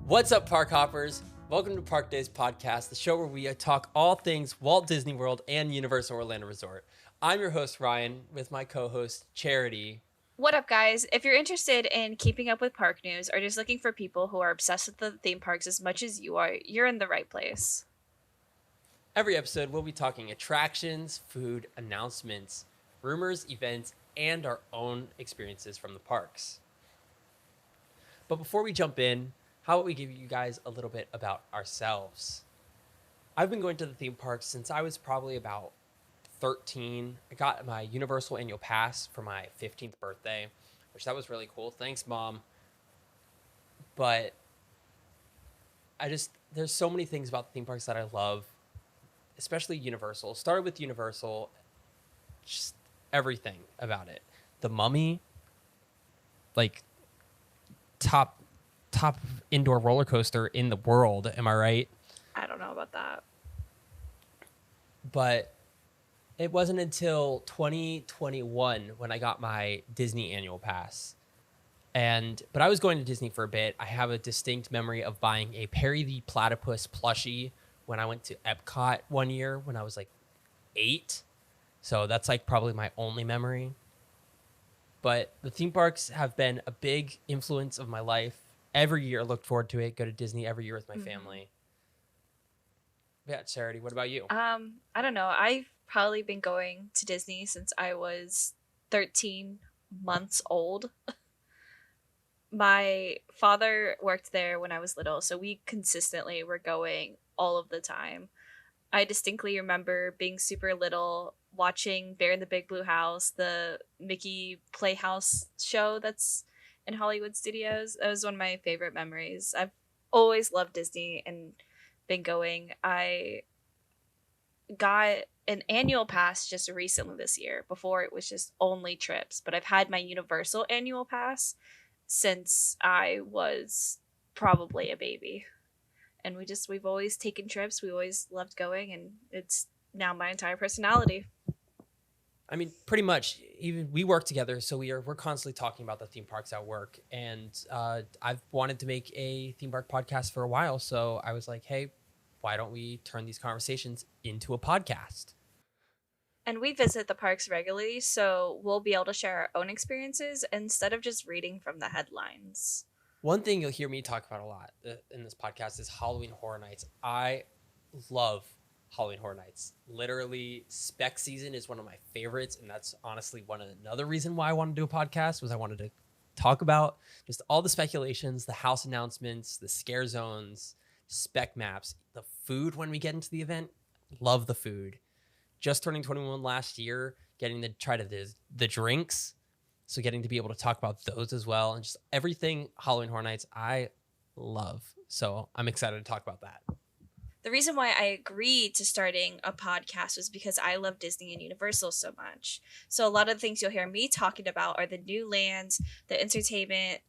What's up, Park Hoppers? Welcome to Park Days Podcast, the show where we talk all things Walt Disney World and Universal Orlando Resort. I'm your host, Ryan, with my co-host, Charity. What up, guys? If you're interested in keeping up with park news or just looking for people who are obsessed with the theme parks as much as you are, you're in the right place. Every episode, we'll be talking attractions, food, announcements, rumors, events, and our own experiences from the parks. But before we jump in, how about we give you guys a little bit about ourselves? I've been going to the theme parks since I was probably about 13. I got my Universal annual pass for my 15th birthday, which that was really cool. Thanks, Mom. But there's so many things about the theme parks that I love, especially Universal. Started with Universal, just everything about it. The Mummy, like top indoor roller coaster in the world. Am I right? I don't know about that. But it wasn't until 2021 when I got my Disney annual pass. But I was going to Disney for a bit. I have a distinct memory of buying a Perry the Platypus plushie when I went to Epcot one year when I was like 8. So that's like probably my only memory. But the theme parks have been a big influence of my life. Every year I look forward to it. Go to Disney every year with my family. Yeah, Charity, what about you? I don't know. I've probably been going to Disney since I was 13 months old. My father worked there when I was little, so we consistently were going all of the time. I distinctly remember being super little, watching Bear in the Big Blue House, the Mickey Playhouse show that's in Hollywood Studios. That was one of my favorite memories. I've always loved Disney and been going. I got an annual pass just recently this year. Before it was just only trips, but I've had my Universal annual pass since I was probably a baby. And we've always taken trips. We always loved going, and it's now my entire personality. I mean, pretty much. Even we work together, so we're constantly talking about the theme parks at work. And I've wanted to make a theme park podcast for a while, so I was like, hey, why don't we turn these conversations into a podcast? And we visit the parks regularly, so we'll be able to share our own experiences instead of just reading from the headlines. One thing you'll hear me talk about a lot in this podcast is Halloween Horror Nights. I love Halloween Horror Nights. Literally, spec season is one of my favorites, and that's honestly another reason why I wanted to do a podcast was I wanted to talk about just all the speculations, the house announcements, the scare zones, spec maps, the food when we get into the event. Love the food. Just turning 21 last year, getting to try the drinks. So getting to be able to talk about those as well. And just everything Halloween Horror Nights I love. So I'm excited to talk about that. The reason why I agreed to starting a podcast was because I love Disney and Universal so much. So a lot of the things you'll hear me talking about are the new lands, the entertainment,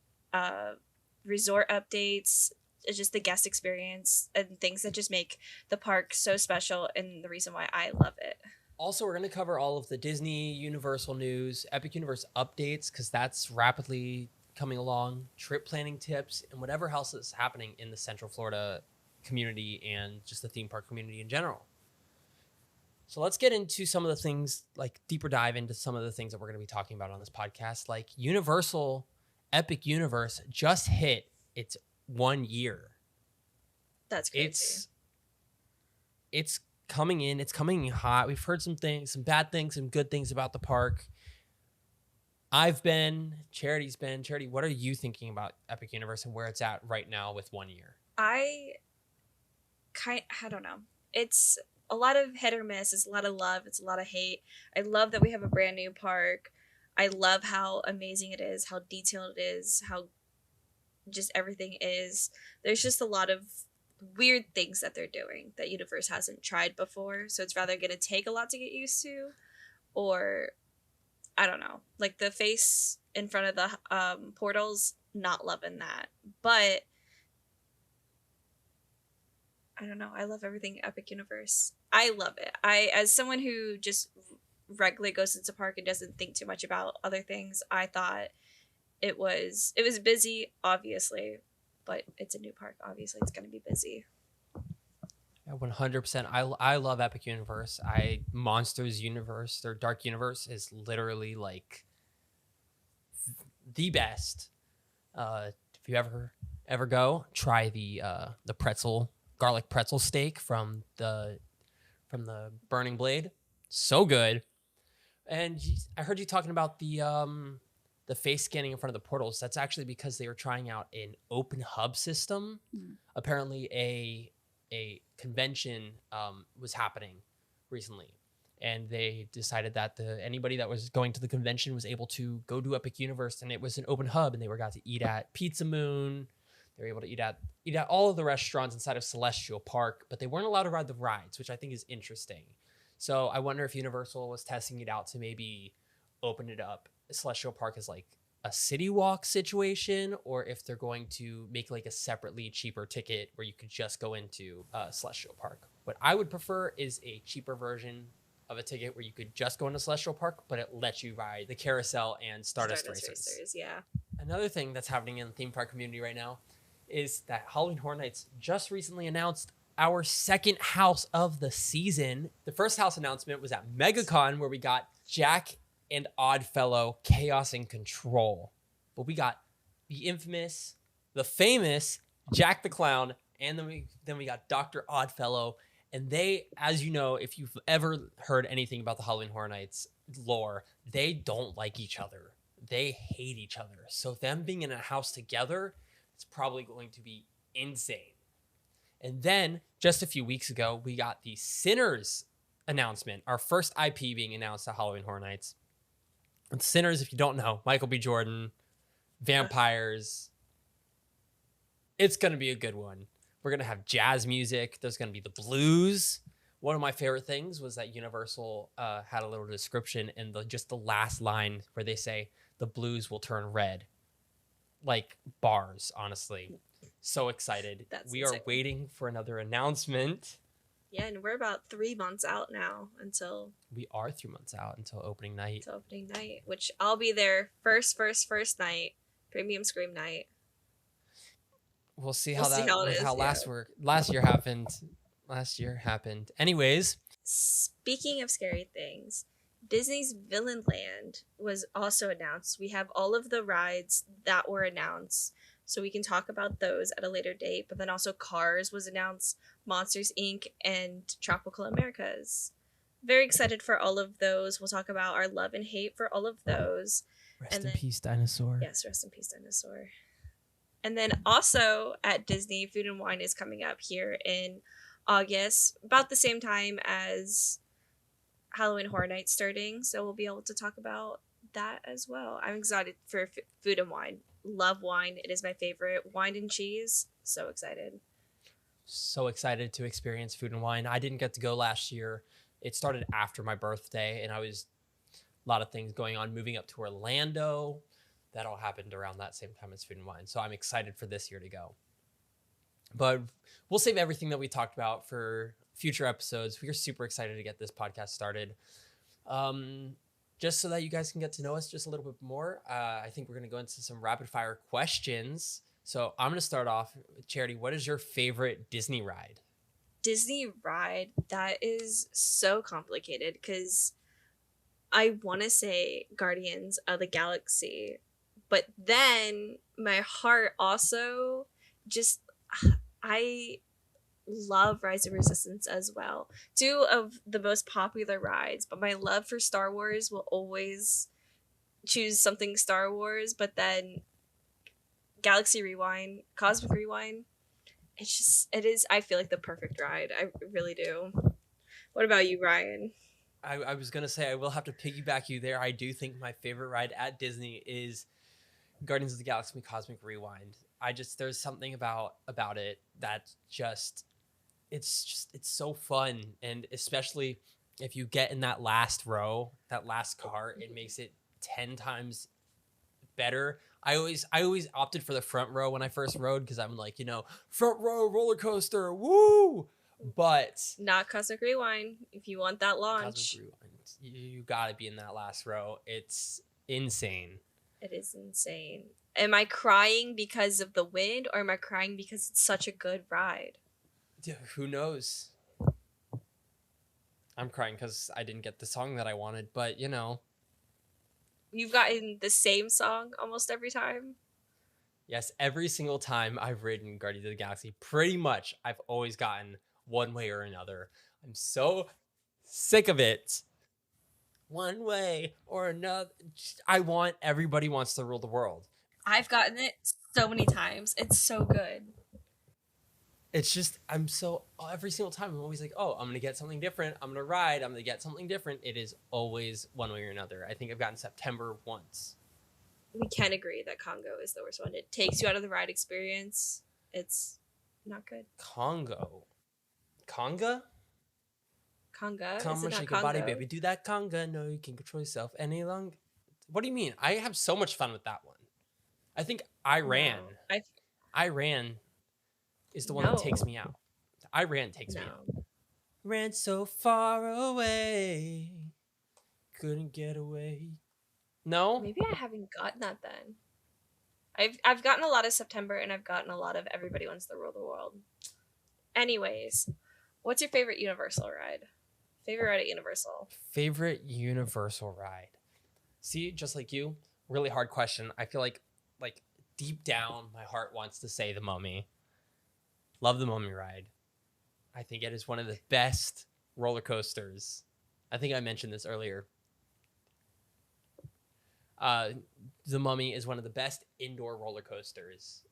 resort updates, just the guest experience, and things that just make the park so special and the reason why I love it. Also, we're going to cover all of the Disney, Universal news, Epic Universe updates, because that's rapidly coming along, trip planning tips, and whatever else is happening in the Central Florida community and just the theme park community in general. So let's get into some of the things, like deeper dive into some of the things that we're going to be talking about on this podcast. Like Universal Epic Universe just hit its 1 year. That's crazy. It's coming in. It's coming in hot. We've heard some things, some bad things, some good things about the park. I've been, Charity's been. Charity, what are you thinking about Epic Universe and where it's at right now with 1 year? I don't know. It's a lot of hit or miss. It's a lot of love. It's a lot of hate. I love that we have a brand new park. I love how amazing it is, how detailed it is, how just everything is. There's just a lot of weird things that they're doing that Universe hasn't tried before. So it's rather going to take a lot to get used to, or I don't know, like the face in front of the portals, not loving that. But I don't know. I love everything Epic Universe. I love it. As someone who just regularly goes into park and doesn't think too much about other things, I thought it was busy, obviously, but it's a new park. Obviously, it's going to be busy. Yeah, 100%. I love Epic Universe. Monsters Universe, their Dark Universe is literally like the best. If you ever go, try the garlic pretzel steak from the Burning Blade. So good. And I heard you talking about the face scanning in front of the portals. That's actually because they were trying out an open hub system. Apparently, a convention was happening recently, and they decided that anybody that was going to the convention was able to go to Epic Universe, and it was an open hub, and they got to eat at Pizza Moon. They were able to eat at all of the restaurants inside of Celestial Park, but they weren't allowed to ride the rides, which I think is interesting. So I wonder if Universal was testing it out to maybe open it up, Celestial Park, as like a city walk situation, or if they're going to make like a separately cheaper ticket where you could just go into Celestial Park. What I would prefer is a cheaper version of a ticket where you could just go into Celestial Park, but it lets you ride the carousel and Stardust Racers. Yeah. Another thing that's happening in the theme park community right now is that Halloween Horror Nights just recently announced our second house of the season. The first house announcement was at MegaCon, where we got Jack and Oddfellow Chaos and Control. But we got the infamous, the famous Jack the Clown, and then we got Dr. Oddfellow. And they, as you know, if you've ever heard anything about the Halloween Horror Nights lore, they don't like each other. They hate each other. So them being in a house together, it's probably going to be insane. And then just a few weeks ago, we got the Sinners announcement, our first IP being announced at Halloween Horror Nights. And Sinners, if you don't know, Michael B. Jordan, vampires. It's going to be a good one. We're going to have jazz music. There's going to be the blues. One of my favorite things was that Universal had a little description in just the last line where they say, the blues will turn red. Like bars, honestly. So excited. We are waiting for another announcement. Yeah, and we're about 3 months out now until... We are 3 months out until opening night. Which I'll be there first night. Premium Scream night. We'll see how last year happened. Last year happened. Anyways. Speaking of scary things, Disney's Villain Land was also announced. We have all of the rides that were announced, so we can talk about those at a later date. But then also Cars was announced, Monsters, Inc., and Tropical Americas. Very excited for all of those. We'll talk about our love and hate for all of those. Rest in peace, dinosaur. Yes, rest in peace, dinosaur. And then also at Disney, Food and Wine is coming up here in August, about the same time as Halloween Horror Nights starting. So we'll be able to talk about that as well. I'm excited for Food and Wine. Love wine. It is my favorite. Wine and cheese. So excited. So excited to experience Food and Wine. I didn't get to go last year. It started after my birthday, and a lot of things going on, moving up to Orlando. That all happened around that same time as Food and Wine. So I'm excited for this year to go. But we'll save everything that we talked about for future episodes. We are super excited to get this podcast started. Just so that you guys can get to know us just a little bit more, I think we're going to go into some rapid fire questions. So I'm going to start off. Charity, what is your favorite Disney ride? Disney ride? That is so complicated because I want to say Guardians of the Galaxy. But then my heart also just, I love Rise of Resistance as well. 2 of the most popular rides, but my love for Star Wars will always choose something Star Wars. But then Galaxy Rewind, Cosmic Rewind, it is, I feel like, the perfect ride. I really do. What about you, Ryan? I was going to say, I will have to piggyback you there. I do think my favorite ride at Disney is Guardians of the Galaxy Cosmic Rewind. There's something about it that it's so fun. And especially if you get in that last row, that last car, it makes it 10 times better. I always opted for the front row when I first rode because I'm like, front row roller coaster, woo! But not Cosmic Rewind. If you want that launch, you got to be in that last row. It's insane. It is insane. Am I crying because of the wind, or am I crying because it's such a good ride? Who knows? I'm crying because I didn't get the song that I wanted, but you know. You've gotten the same song almost every time. Yes, every single time I've ridden Guardians of the Galaxy, pretty much I've always gotten one way or another. I'm so sick of it. One way or another. I want everybody wants to rule the world. I've gotten it so many times. It's so good. It's just I'm so every single time I'm always like, oh, I'm gonna get something different. I'm gonna ride. I'm gonna get something different. It is always one way or another. I think I've gotten September once. We can agree that Congo is the worst one. It takes you out of the ride experience. It's not good. Conga? Conga? Is Come it on, not shake your body, Congo? baby. Do that conga. No, you can't control yourself any longer. What do you mean? I have so much fun with that one. I think Iran. No. Iran is the one that No. takes me out. Iran takes me out. No. Ran so far away, couldn't get away. No? Maybe I haven't gotten that then. I've gotten a lot of September, and I've gotten a lot of Everybody Wants to Rule the World. Anyways, what's your favorite Universal ride? Favorite ride at Universal? Favorite Universal ride? See, just like you, really hard question. I feel like deep down, my heart wants to say the Mummy. Love the Mummy ride. I think it is one of the best roller coasters. I think I mentioned this earlier. The Mummy is one of the best indoor roller coasters.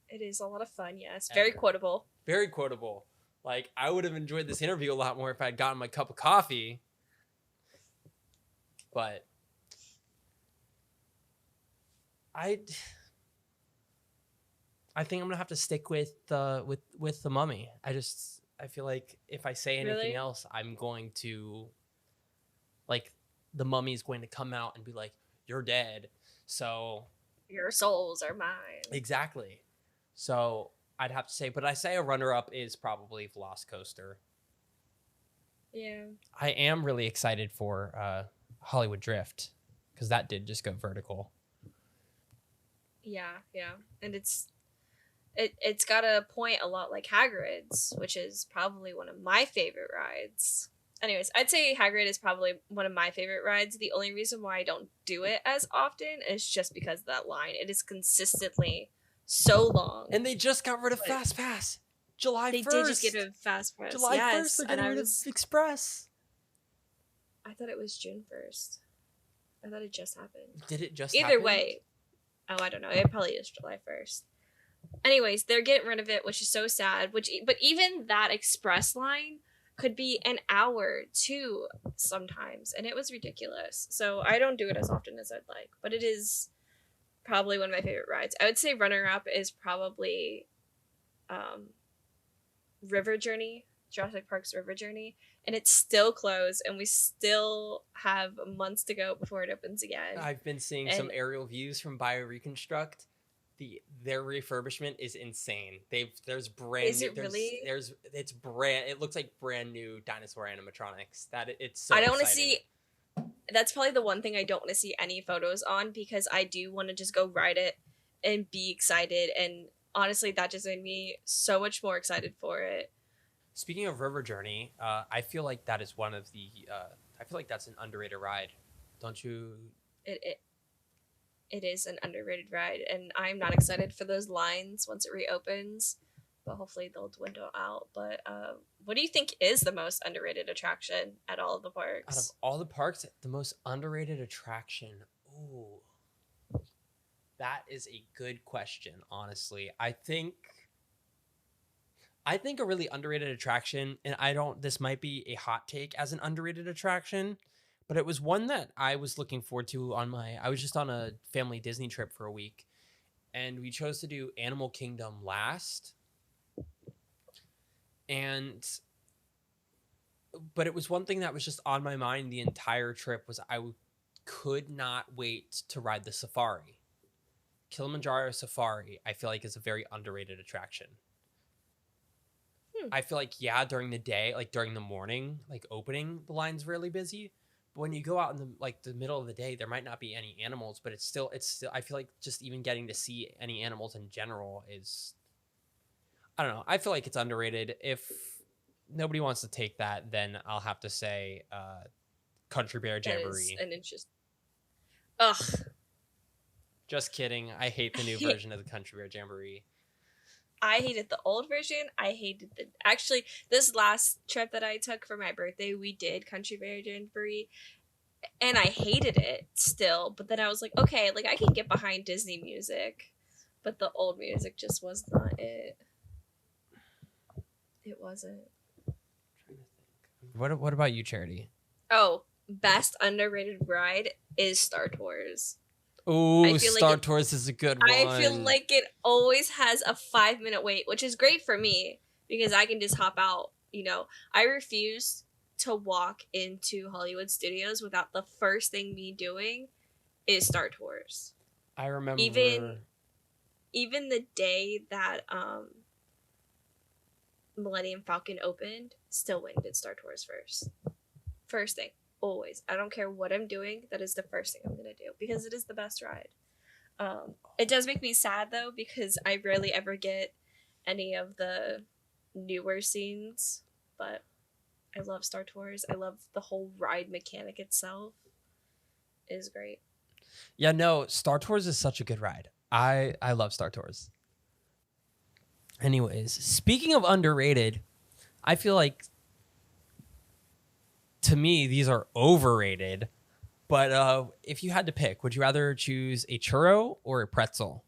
It is a lot of fun, yes. Very quotable. Very quotable. Like, I would have enjoyed this interview a lot more if I'd gotten my cup of coffee. But I think I'm gonna have to stick with the Mummy. I feel like if I say anything Really? else, I'm going to like the Mummy's going to come out and be like, "You're dead." So Your souls are mine. exactly. So I'd have to say, but I say a runner-up is probably Velocicoaster. Yeah. I am really excited for Hollywood Drift because that did just go vertical. Yeah, yeah. And it's got a point a lot like Hagrid's, which is probably one of my favorite rides. Anyways, I'd say Hagrid is probably one of my favorite rides. The only reason why I don't do it as often is just because of that line. It is consistently so long. And they just got rid of Fast Pass. July 1st. They did just get rid of Fast Pass. July 1st, they're getting rid of Express. I thought it was June 1st. I thought it just happened. Did it just Either happen? way. Oh, I don't know. It probably is July 1st. Anyways, they're getting rid of it, which is so sad. But even that express line could be an hour too sometimes, and it was ridiculous. So I don't do it as often as I'd like, but it is probably one of my favorite rides. I would say runner up is probably River Journey, Jurassic Park's River Journey, and it's still closed, and we still have months to go before it opens again. I've been seeing some aerial views from BioReconstruct. Their refurbishment is insane. There's brand is new. It really? It's brand. It looks like brand new dinosaur animatronics. It's so. I don't want to exciting. see. That's probably the one thing I don't want to see any photos on, because I do want to just go ride it and be excited. And honestly, that just made me so much more excited for it. Speaking of River Journey, I feel like that is one of the. I feel like that's an underrated ride, don't you? It is an underrated ride, and I'm not excited for those lines once it reopens, but hopefully they'll dwindle out. But what do you think is the most underrated attraction at all of the parks? Out of all the parks, the most underrated attraction. Ooh, that is a good question. Honestly, I think a really underrated attraction, and this might be a hot take as an underrated attraction, but it was one that I was looking forward to I was just on a family Disney trip for a week, and we chose to do Animal Kingdom last. But it was one thing that was just on my mind the entire trip was I could not wait to ride the safari. Kilimanjaro Safari, I feel like, is a very underrated attraction. I feel like, during the day, like during the morning, like opening, the line's really busy. when you go out in the middle of the day, there might not be any animals, but it's still I feel like just even getting to see any animals in general is, I don't know. I feel like it's underrated. If nobody wants to take that, then I'll have to say Country Bear That is Jamboree. an interest. Ugh. Just kidding. I hate the new version of the Country Bear Jamboree. I hated the old version. I hated actually this last trip that I took for my birthday, we did Country Bear Jamboree, and I hated it still. But then I was like, okay, like I can get behind Disney music, but the old music just was not it. It wasn't. What about you, Charity? Oh, best underrated ride is Star Tours. Oh, Star Tours is a good one. I feel like it always has a 5-minute wait, which is great for me because I can just hop out. I refuse to walk into Hollywood Studios without the first thing me doing is Star Tours. I remember even the day that Millennium Falcon opened, still went and did Star Tours first. First thing. Always. I don't care what I'm doing. That is the first thing I'm going to do because it is the best ride. It does make me sad though because I rarely ever get any of the newer scenes, but I love Star Tours. I love the whole ride mechanic itself. It is great. Yeah, no, Star Tours is such a good ride. I love Star Tours. Anyways, speaking of underrated, I feel like to me, these are overrated. But if you had to pick, would you rather choose a churro or a pretzel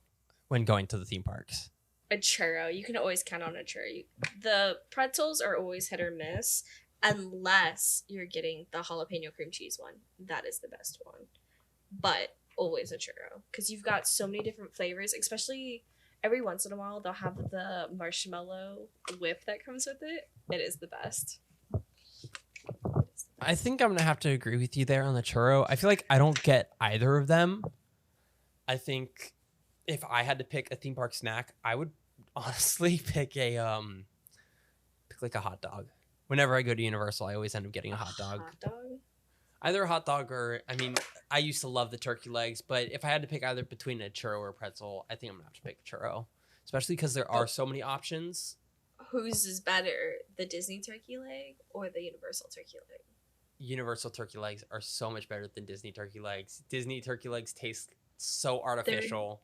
when going to the theme parks? A churro. You can always count on a churro. The pretzels are always hit or miss unless you're getting the jalapeno cream cheese one. That is the best one. But always a churro because you've got so many different flavors, especially every once in a while they'll have the marshmallow whip that comes with it. It is the best. I think I'm going to have to agree with you there on the churro. I feel like I don't get either of them. I think if I had to pick a theme park snack, I would honestly pick like a hot dog. Whenever I go to Universal, I always end up getting a hot dog. Hot dog? Either a hot dog or, I used to love the turkey legs, but if I had to pick either between a churro or a pretzel, I think I'm going to have to pick a churro. Especially because there are so many options. Whose is better, the Disney turkey leg or the Universal turkey leg? Universal turkey legs are so much better than Disney turkey legs. Disney turkey legs taste so artificial.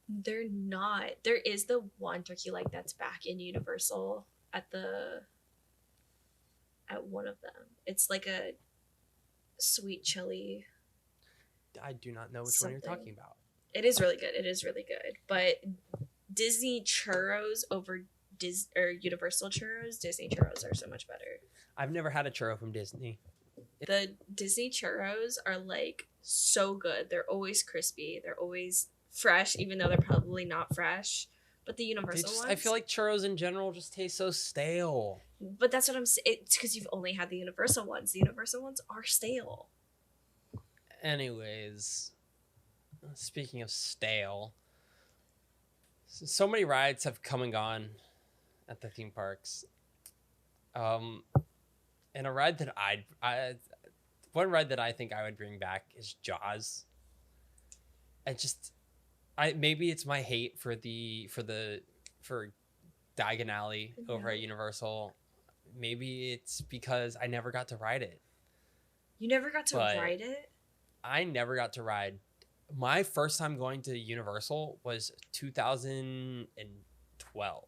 They're not. There is the one turkey leg that's back in Universal at one of them. It's like a sweet chili. I do not know which one you're talking about. It is really good. It is really good. But Disney churros over Universal churros, Disney churros are so much better. I've never had a churro from Disney. The Disney churros are like so good. They're always crispy. They're always fresh, even though they're probably not fresh. But the Universal ones, I feel like churros in general just taste so stale. But that's what I'm saying. It's because you've only had the Universal ones. The Universal ones are stale. Anyways, speaking of stale, so many rides have come and gone at the theme parks. And a ride that one ride that I think I would bring back is Jaws. Maybe it's my hate for Diagon Alley over at Universal. Maybe it's because I never got to ride it. You never got to ride it? I never got to ride. My first time going to Universal was 2012.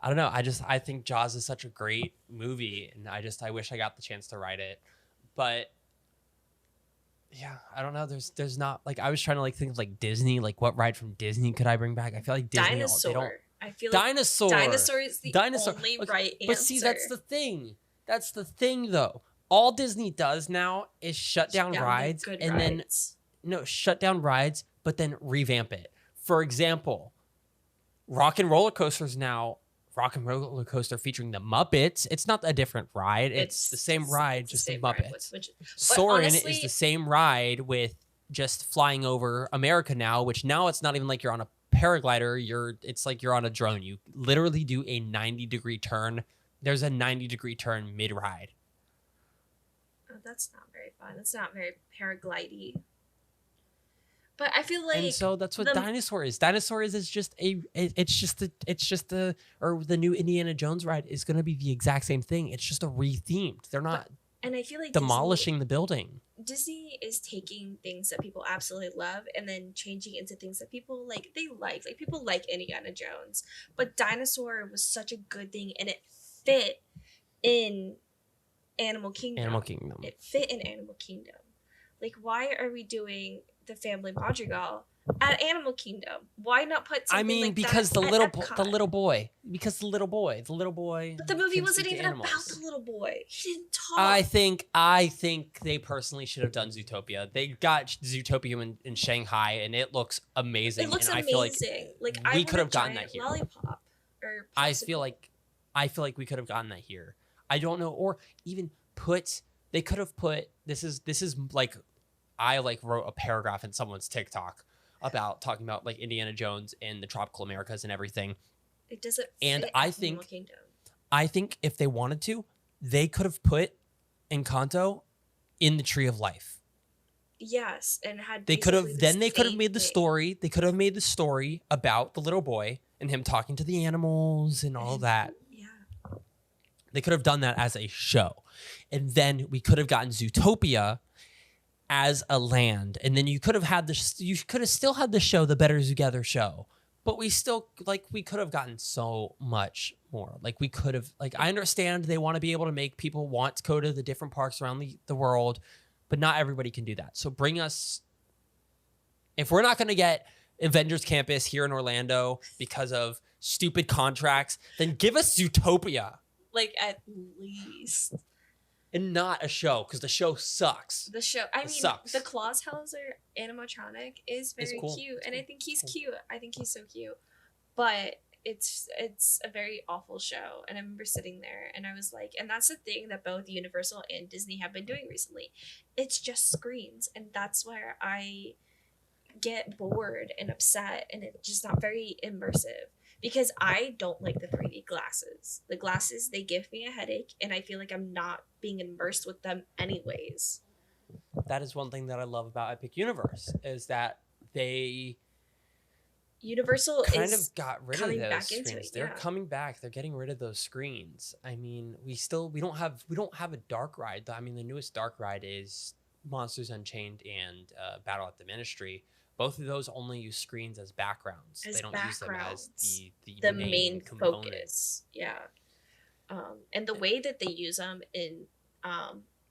I don't know. I think Jaws is such a great movie, and I wish I got the chance to ride it. But yeah, I don't know. There's not, like, I was trying to think of Disney, what ride from Disney could I bring back? I feel like Disney. Dinosaur. I feel like Dinosaur is the only right answer. But see, that's the thing. That's the thing, though. All Disney does now is shut down rides shut down rides, but then revamp it. For example, Rock and Roller Coaster's now Rock and Roller Coaster featuring the Muppets. It's not a different ride. It's the same ride, just the Muppets. Soarin' is the same ride with just flying over America now, which now it's not even like you're on a paraglider. It's like you're on a drone. You literally do a 90-degree turn. There's a 90-degree turn mid-ride. Oh, that's not very fun. That's not very paraglidey. But I feel And like so that's what the Dinosaur is. Dinosaur is just or the new Indiana Jones ride is going to be the exact same thing. It's just a rethemed. They're but not and I feel like demolishing the building. Disney is taking things that people absolutely love and then changing into things that people like. They like people like Indiana Jones, but Dinosaur was such a good thing and it fit in Animal Kingdom. Animal Kingdom. It fit in Animal Kingdom. Like, why are we doing the Family Madrigal at Animal Kingdom? Why not put something like because that the at little Epcot? because the little boy. But the movie can wasn't speak to even about animals. the little boy. He didn't talk. I think they personally should have done Zootopia. They got Zootopia in Shanghai, and it looks amazing. It looks and amazing. I feel I we want could a have gotten that giant here. lollipop or I popsicle. feel like we could have gotten that here. I don't know, or even they could have put this is like I like wrote a paragraph in someone's TikTok about talking about like Indiana Jones and the tropical Americas and everything. It doesn't And fit I in Animal think Kingdom. if they wanted to, they could have put Encanto in the Tree of Life. Yes, and had They could have basically the made the same story. They could have made the story about the little boy and him talking to the animals and all thing. that. Yeah. They could have done that as a show. And then we could have gotten Zootopia as a land. And then you could have still had the show, the Better Together show. But we could have gotten so much more. Like we could have, I understand they want to be able to make people want to go to the different parks around the world, but not everybody can do that. So bring us, if we're not going to get Avengers Campus here in Orlando because of stupid contracts, then give us Zootopia. Like, at least. And not a show, because the show sucks. The show, sucks. The Claushauser animatronic is very cool. cute, and I think he's cute. I think he's so cute, but it's a very awful show. And I remember sitting there, and I was like, and that's the thing that both Universal and Disney have been doing recently. It's just screens, and that's where I get bored and upset, and it's just not very immersive. Because I don't like the 3D glasses. The glasses, they give me a headache, and I feel like I'm not being immersed with them anyways. That is one thing that I love about Epic Universe, is that they Universal kind of got rid of those screens. They're yeah. coming back. They're getting rid of those screens. I mean, we don't have a dark ride. I mean, the newest dark ride is Monsters Unchained and Battle at the Ministry. Both of those only use screens as backgrounds. They don't use them as the main component. Focus. Yeah. And the way that they use them in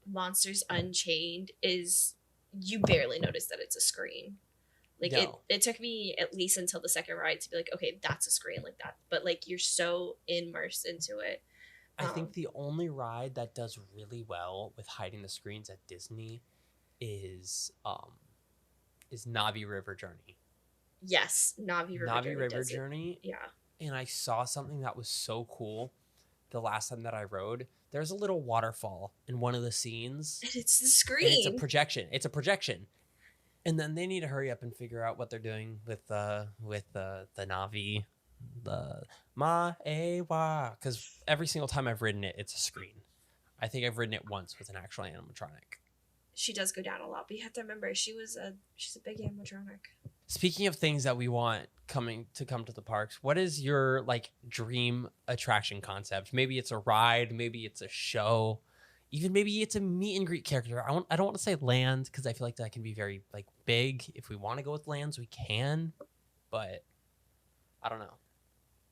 Monsters Unchained is you barely notice that it's a screen. Like, No. it took me at least until the second ride to be like, okay, that's a screen like that. But like, you're so immersed into it. I think the only ride that does really well with hiding the screens at Disney is Navi River Journey. Yes, Navi River Journey. Yeah. And I saw something that was so cool the last time that I rode. There's a little waterfall in one of the scenes. And it's the screen. And it's a projection. And then they need to hurry up and figure out what they're doing with the Navi, the Maewa, because every single time I've ridden it, it's a screen. I think I've ridden it once with an actual animatronic. She does go down a lot, but you have to remember she's a big animatronic. Speaking of things that we want come to the parks, what is your dream attraction concept? Maybe it's a ride, maybe it's a show, even maybe it's a meet and greet character. I don't want to say land, because I feel like that can be very big. If we want to go with lands, we can, but I don't know.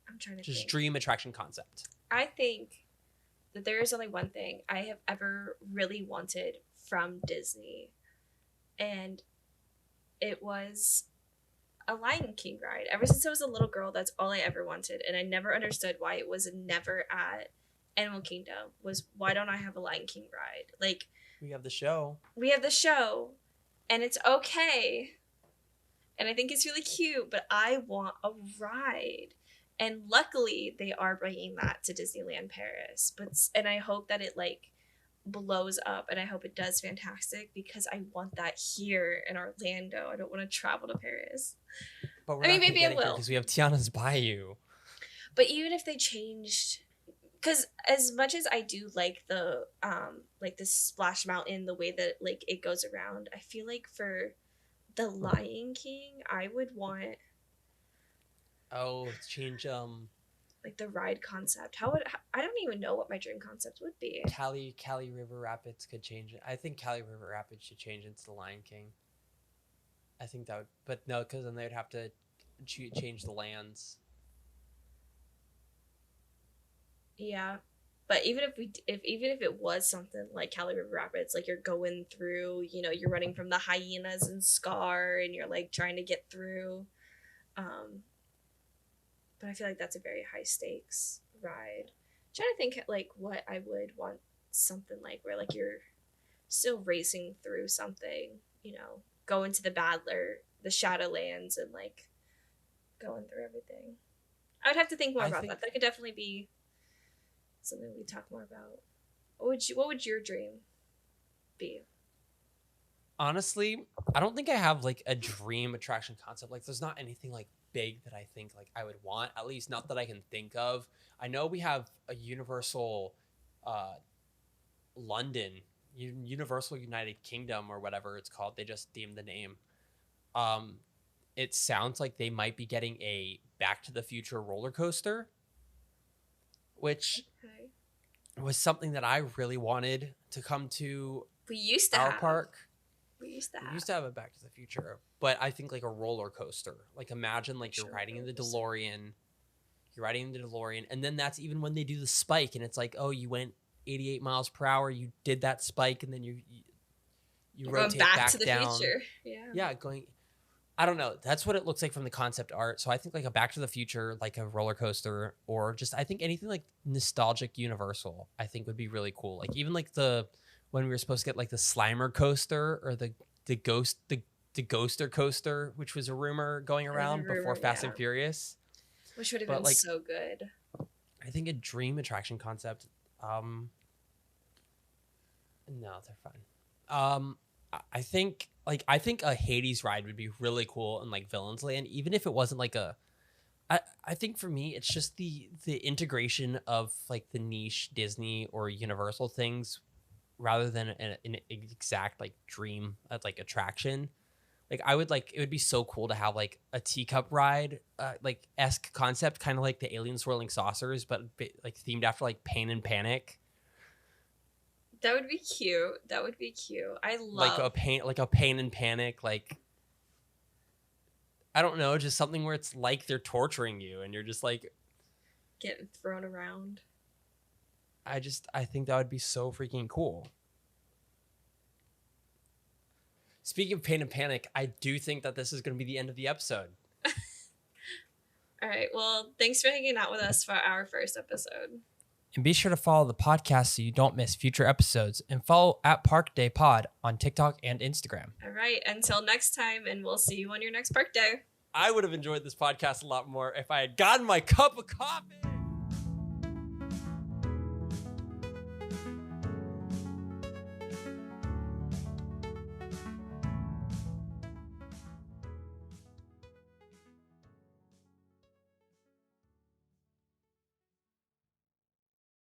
I'm trying to just think. Dream attraction concept. I think that there is only one thing I have ever really wanted from Disney, and it was a Lion King ride. Ever since I was a little girl, that's all I ever wanted, and I never understood why it was never at Animal Kingdom. Was why don't I have a Lion King ride? We have the show, and it's okay, and I think it's really cute, but I want a ride. And luckily they are bringing that to Disneyland Paris, and I hope that it blows up, and I hope it does fantastic, because I want that here in Orlando. I don't want to travel to Paris. But maybe I will, because we have Tiana's Bayou. But even if they changed, because as much as I do like the Splash Mountain, the way that like it goes around, I feel like for the Lion King, I would want Oh, change like the ride concept. I don't even know what my dream concept would be. Cali River Rapids could change it. I think Cali River Rapids should change into the Lion King. I think that would, but no, because then they'd have to change the lands. Yeah. But even if it was something like Cali River Rapids, like you're going through, you're running from the hyenas and Scar, and you're like trying to get through. Um, but I feel like that's a very high stakes ride. I'm trying to think like what I would want something like where like you're still racing through something, going to the Badler, the Shadowlands, and like going through everything. I would have to think more about that. That could definitely be something we talk more about. What would your dream be? Honestly, I don't think I have like a dream attraction concept. Like there's not anything like big that I think like I would want, at least not that I can think of. I know we have a Universal London, Universal United Kingdom or whatever it's called. They just deemed the name. Um it sounds like they might be getting a Back to the Future roller coaster, which was something that I really wanted to come to we used to our have. park. We used to have a Back to the Future, but I think like a roller coaster. Like imagine like you're riding in the DeLorean. You're riding in the DeLorean, and then that's even when they do the spike, and it's like, oh, you went 88 miles per hour. You did that spike, and then you rotate back to the down. Future. Yeah, going. I don't know. That's what it looks like from the concept art. So I think like a Back to the Future, like a roller coaster, or just I think anything like nostalgic Universal, I think would be really cool. Like even like when we were supposed to get like the Slimer coaster or the Ghoster coaster, which was a rumor going around before Fast and Furious, which would have been like, so good. I think a dream attraction concept. No, they're fine. I think a Hades ride would be really cool in like Villains Land, even if it wasn't like I think for me it's just the integration of like the niche Disney or Universal things rather than an exact like dream like attraction. Like I would like, it would be so cool to have like a teacup ride like esque concept, kind of like the Alien Swirling Saucers, but like themed after like Pain and Panic. That would be cute. I love like a Pain and Panic, like I don't know, just something where it's like they're torturing you and you're just like getting thrown around. I think that would be so freaking cool. Speaking of Pain and Panic, I do think that this is going to be the end of the episode. All right. Well, thanks for hanging out with us for our first episode. And be sure to follow the podcast so you don't miss future episodes, and follow at Park Day Pod on TikTok and Instagram. All right. Until next time, and we'll see you on your next Park Day. I would have enjoyed this podcast a lot more if I had gotten my cup of coffee.